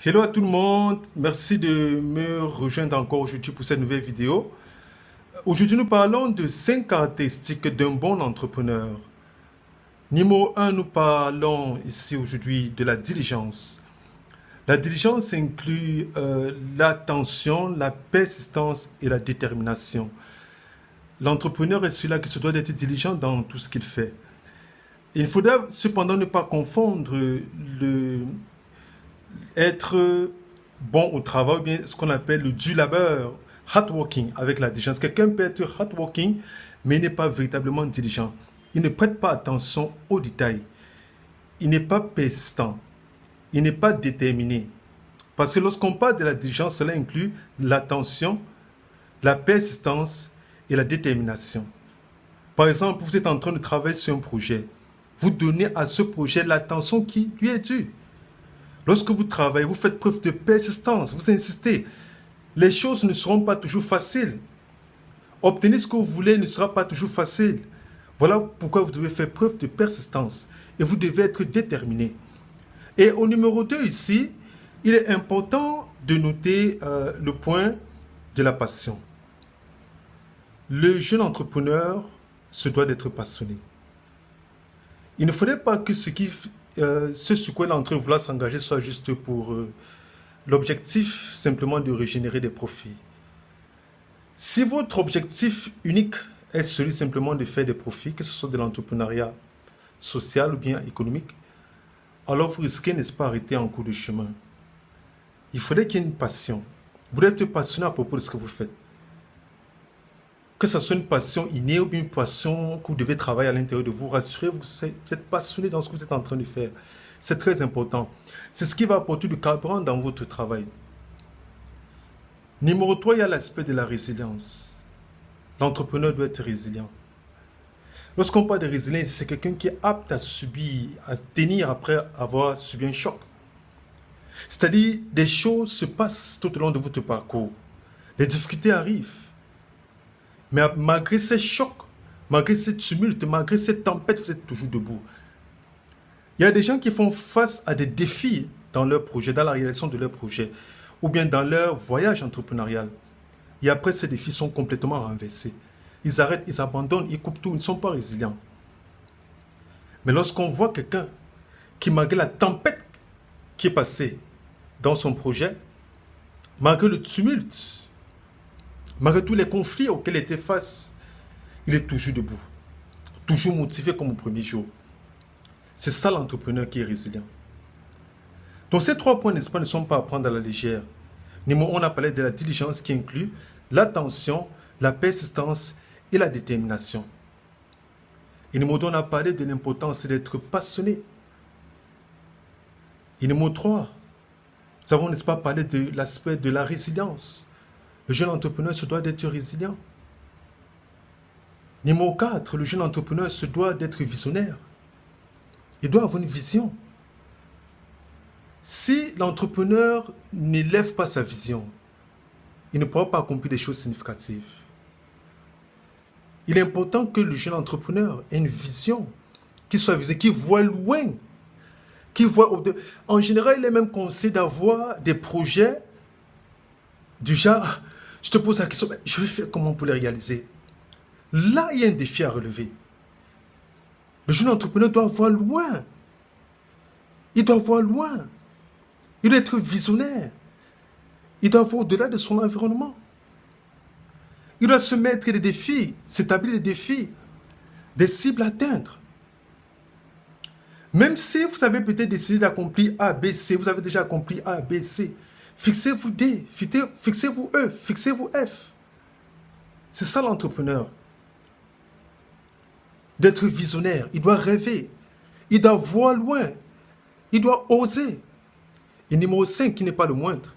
Hello à tout le monde, merci de me rejoindre encore aujourd'hui pour cette nouvelle vidéo. Aujourd'hui, nous parlons de 5 caractéristiques d'un bon entrepreneur. Numéro un, nous parlons ici aujourd'hui de la diligence. La diligence inclut l'attention, la persistance et la détermination. L'entrepreneur est celui-là qui se doit d'être diligent dans tout ce qu'il fait. Il ne faudra cependant ne pas confondre le être bon au travail, ou bien ce qu'on appelle le du labeur, hardworking, avec la diligence. Quelqu'un peut être hardworking, mais il n'est pas véritablement diligent. Il ne prête pas attention aux détails. Il n'est pas persistant. Il n'est pas déterminé. Parce que lorsqu'on parle de la diligence, cela inclut l'attention, la persistance et la détermination. Par exemple, vous êtes en train de travailler sur un projet. Vous donnez à ce projet l'attention qui lui est due. Lorsque vous travaillez, vous faites preuve de persistance, vous insistez. Les choses ne seront pas toujours faciles. Obtenir ce que vous voulez ne sera pas toujours facile. Voilà pourquoi vous devez faire preuve de persistance et vous devez être déterminé. Et au numéro 2 ici, il est important de noter le point de la passion. Le jeune entrepreneur se doit d'être passionné. Il ne faudrait pas que ce sur quoi il est en train de vouloir s'engager soit juste pour l'objectif simplement de régénérer des profits. Si votre objectif unique est celui simplement de faire des profits, que ce soit de l'entrepreneuriat social ou bien économique, alors vous risquez, n'est-ce pas, arrêter en cours de chemin. Il faudrait qu'il y ait une passion. Vous devez être passionné à propos de ce que vous faites. Que ce soit une passion innée ou bien une passion que vous devez travailler à l'intérieur de vous, rassurez-vous que vous êtes passionné dans ce que vous êtes en train de faire. C'est très important. C'est ce qui va apporter du carburant dans votre travail. Numéro 3, il y a l'aspect de la résilience. L'entrepreneur doit être résilient. Lorsqu'on parle de résilience, c'est quelqu'un qui est apte à subir, à tenir après avoir subi un choc. C'est-à-dire, des choses se passent tout au long de votre parcours. Les difficultés arrivent. Mais malgré ces chocs, malgré ces tumultes, malgré ces tempêtes, vous êtes toujours debout. Il y a des gens qui font face à des défis dans leur projet, dans la réalisation de leur projet, ou bien dans leur voyage entrepreneurial. Et après, ces défis sont complètement renversés. Ils arrêtent, ils abandonnent, ils coupent tout, ils ne sont pas résilients. Mais lorsqu'on voit quelqu'un qui, malgré la tempête qui est passée dans son projet, malgré le tumulte, malgré tous les conflits auxquels il était face, il est toujours debout, toujours motivé comme au premier jour. C'est ça l'entrepreneur qui est résilient. Donc ces 3 points, n'est-ce pas, ne sont pas à prendre à la légère. On a parlé de la diligence qui inclut l'attention, la persistance et la détermination. Et numéro 2, on a parlé de l'importance d'être passionné. Et numéro 3, nous avons, n'est-ce pas, parlé de l'aspect de la résilience. Le jeune entrepreneur se doit d'être résilient. Numéro 4, le jeune entrepreneur se doit d'être visionnaire. Il doit avoir une vision. Si l'entrepreneur n'élève pas sa vision, il ne pourra pas accomplir des choses significatives. Il est important que le jeune entrepreneur ait une vision, qu'il soit visé, qu'il voit loin, qu'il voit au-delà. En général, il est même conseillé d'avoir des projets du genre, je te pose la question, je vais faire comment pour les réaliser. Là, il y a un défi à relever. Le jeune entrepreneur doit voir loin. Il doit voir loin. Il doit être visionnaire. Il doit voir au-delà de son environnement. Il doit se mettre des défis, s'établir des défis, des cibles à atteindre. Même si vous avez peut-être décidé d'accomplir A, B, C, vous avez déjà accompli A, B, C, fixez-vous D, fixez-vous E, fixez-vous F. C'est ça l'entrepreneur. D'être visionnaire, il doit rêver, il doit voir loin, il doit oser. Et numéro 5, qui n'est pas le moindre,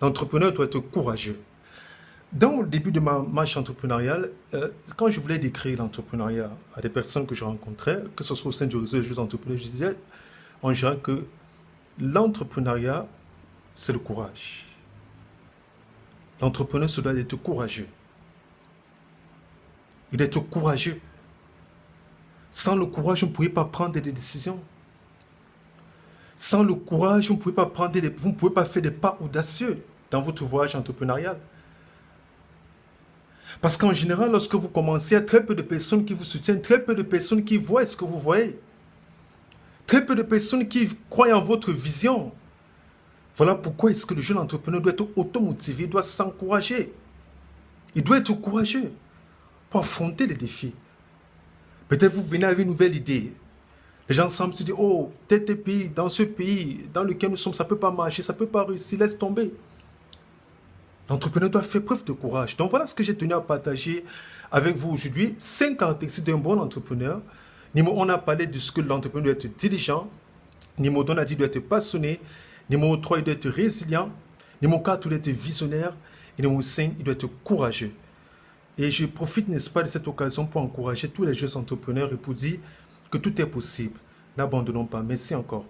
l'entrepreneur doit être courageux. Dans le début de ma marche entrepreneuriale, quand je voulais décrire l'entrepreneuriat à des personnes que je rencontrais, que ce soit au sein du réseau des jeunes entrepreneurs, je disais en général que l'entrepreneuriat, c'est le courage. L'entrepreneur se doit être courageux. Il doit être courageux. Sans le courage, on ne pouvait pas prendre des décisions. Sans le courage, vous ne pouvez pas vous ne pouvez pas faire des pas audacieux dans votre voyage entrepreneurial. Parce qu'en général, lorsque vous commencez, il y a très peu de personnes qui vous soutiennent, très peu de personnes qui voient ce que vous voyez. Très peu de personnes qui croient en votre vision. Voilà pourquoi est-ce que le jeune entrepreneur doit être automotivé, doit s'encourager. Il doit être courageux pour affronter les défis. Peut-être vous venez avec une nouvelle idée. Les gens semblent se dire, oh, tel pays, dans ce pays dans lequel nous sommes, ça ne peut pas marcher, ça ne peut pas réussir, laisse tomber. L'entrepreneur doit faire preuve de courage. Donc voilà ce que j'ai tenu à partager avec vous aujourd'hui. 5 caractéristiques d'un bon entrepreneur. Numéro 1, on a parlé de ce que l'entrepreneur doit être diligent. Numéro 2, on a dit qu'il doit être passionné. Numéro 3, il doit être résilient. Numéro 4, il doit être visionnaire. Et numéro 5, il doit être courageux. Et je profite, n'est-ce pas, de cette occasion pour encourager tous les jeunes entrepreneurs et pour dire que tout est possible. N'abandonnons pas. Merci encore.